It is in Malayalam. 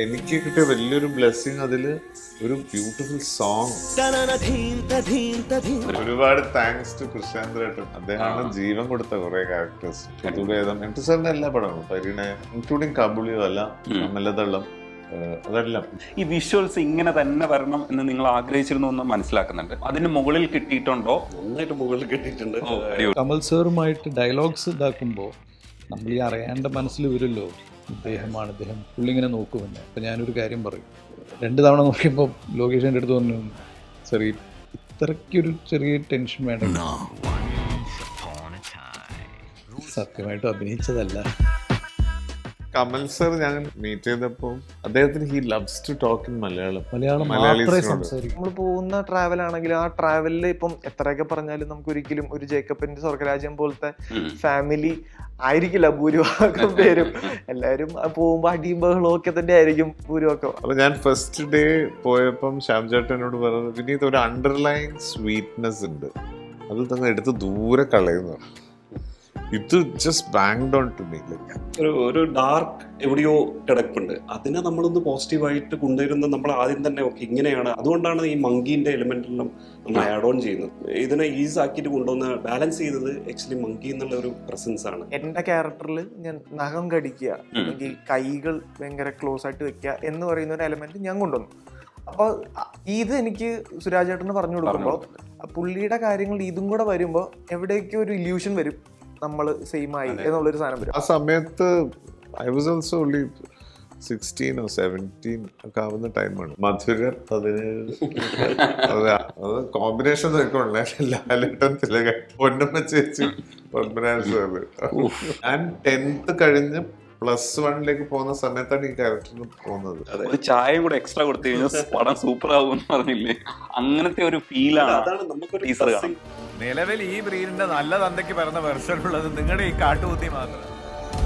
എനിക്ക് കിട്ടിയ വലിയൊരു ബ്ലെസ്സിങ് അതില് ഒരു ബ്യൂട്ടിഫുൾ സോങ്. ഒരുപാട് താങ്ക്സ് ടു കൃഷ്ണേന്ദ്രേട്ടൻ. അദ്ദേഹമാണ് ജീവൻ കൊടുത്ത കുറെ ക്യാരക്ടേഴ്സ്. പുതുവേദം സാറിന്റെ എല്ലാ പടങ്ങളും, പരിണയം, ഇൻക്ലൂഡിങ് കബുളിയോ അല്ല, കമലതള്ളം, അതെല്ലാം. ഈ വിഷ്വൽസ് ഇങ്ങനെ തന്നെ വരണം എന്ന് നിങ്ങൾ ആഗ്രഹിച്ചിരുന്നു എന്ന് മനസ്സിലാക്കുന്നുണ്ട്. അതിന് മുകളിൽ കിട്ടിയിട്ടുണ്ടോ? നന്നായിട്ട് മുകളിൽ കിട്ടിയിട്ടുണ്ട്. കമൽ സാറുമായിട്ട് ഡയലോഗ്സ് ഇതാക്കുമ്പോൾ നമ്മൾ ഈ അറിയാണ്ട് മനസ്സിൽ വരുമല്ലോ, ഇദ്ദേഹമാണ് ഇദ്ദേഹം, പുള്ളി ഇങ്ങനെ നോക്കുമെന്നെ. അപ്പം ഞാനൊരു കാര്യം പറയും, 2 തവണ നോക്കിയപ്പോൾ ലോകേഷ് എൻ്റെ അടുത്ത് പറഞ്ഞു, ചെറിയ ഇത്രയ്ക്കൊരു ചെറിയ ടെൻഷൻ വേണ്ട. സത്യമായിട്ടും അഭിനയിച്ചതല്ല. കമൽ സർ ഞാൻ മീറ്റ് ചെയ്തപ്പോ അദ്ദേഹത്തിന് he loves to talk in Malayalam. മാത്രമേ സംസാരിക്കും. നമ്മൾ പോകുന്ന ട്രാവൽ ആണെങ്കിൽ ആ ട്രാവലിൽ ഇപ്പം എത്രയൊക്കെ പറഞ്ഞാലും നമുക്ക് ഒരിക്കലും ഒരു ജേക്കബിന്റെ സ്വർഗരാജ്യം പോലത്തെ ഫാമിലി ആയിരിക്കില്ല ഭൂരിഭാഗം പേരും. എല്ലാവരും പോകുമ്പോ അടിയും ബഹളവും ഒക്കെ തന്നെ ആയിരിക്കും ഭൂരിഭാഗം. അപ്പൊ ഞാൻ ഫസ്റ്റ് ഡേ പോയപ്പം ശ്യാം ചേട്ടനോട് പറഞ്ഞത്, വിനീത് ഒരു അണ്ടർലൈൻ സ്വീറ്റ്നെസ് ഉണ്ട്, അത് തന്നെ എടുത്ത് ദൂരെ കളയുന്നു. ഇത് just banked on to me. ഒരു ഡാർക്ക് എവിടെയോ കിടപ്പുണ്ട്, അതിനെ നമ്മളൊന്ന് പോസിറ്റീവായിട്ട് കൊണ്ടുവരുന്നത് നമ്മൾ ആദ്യം തന്നെ ഓക്കെ ഇങ്ങനെയാണ്. അതുകൊണ്ടാണ് ഈ മങ്കീന്റെ എലിമെന്റെല്ലാം നമ്മൾ ആഡ് ഓൺ ചെയ്യുന്നത്. ഇതിനെ ഈസ് ആക്കിയിട്ട് കൊണ്ടുവന്ന് ബാലൻസ് ചെയ്തത് ആക്ച്വലി മങ്കി എന്നുള്ള ഒരു പ്രസൻസ് ആണ്. എന്റെ ക്യാരക്ടറിൽ ഞാൻ നഖം കടിക്കുക അല്ലെങ്കിൽ കൈകൾ ഭയങ്കര ക്ലോസ് ആയിട്ട് വെക്കുക എന്ന് പറയുന്ന ഒരു എലമെന്റ് ഞാൻ കൊണ്ടുവന്നു. അപ്പൊ ഇത് എനിക്ക് സുരാജേട്ടന് പറഞ്ഞു കൊടുക്കുമ്പോൾ പുള്ളിയുടെ കാര്യങ്ങൾ ഇതും കൂടെ വരുമ്പോൾ എവിടേക്കോ ഒരു ഇല്യൂഷൻ വരും, നമ്മൾ സെയിം ആയി എന്നുള്ളൊരു സാധനം വരും. ആ സമയത്ത് I was also only 16 or 17 ഒക്കെ ആവുന്ന ടൈമാണ്. മധുര 17 അത് കോമ്പിനേഷൻ നോക്കണേ, ലാലേട്ടൻ തിലകൻ, പൊന്നമ്മ ചേച്ചി, പത്മനാഭ സാറ്. ഞാൻ 10th കഴിഞ്ഞ് +1 പോകുന്ന സമയത്താണ് ഈ ക്യാരക്ടറിന് പോകുന്നത്. ഒരു ചായ കൂടെ എക്സ്ട്രാ കൊടുത്തു കഴിഞ്ഞാൽ പടം സൂപ്പർ ആകും എന്ന് പറഞ്ഞില്ലേ, അങ്ങനത്തെ ഒരു ഫീലാണ്. അതാണ് നമുക്കൊരു നിലവിൽ ഈ ബ്രീഡിന്റെ നല്ല തന്തയ്ക്ക് പിറന്ന വെർഷൻ ഉള്ളത് നിങ്ങളുടെ ഈ കാട്ടുകുത്തി മാത്രം.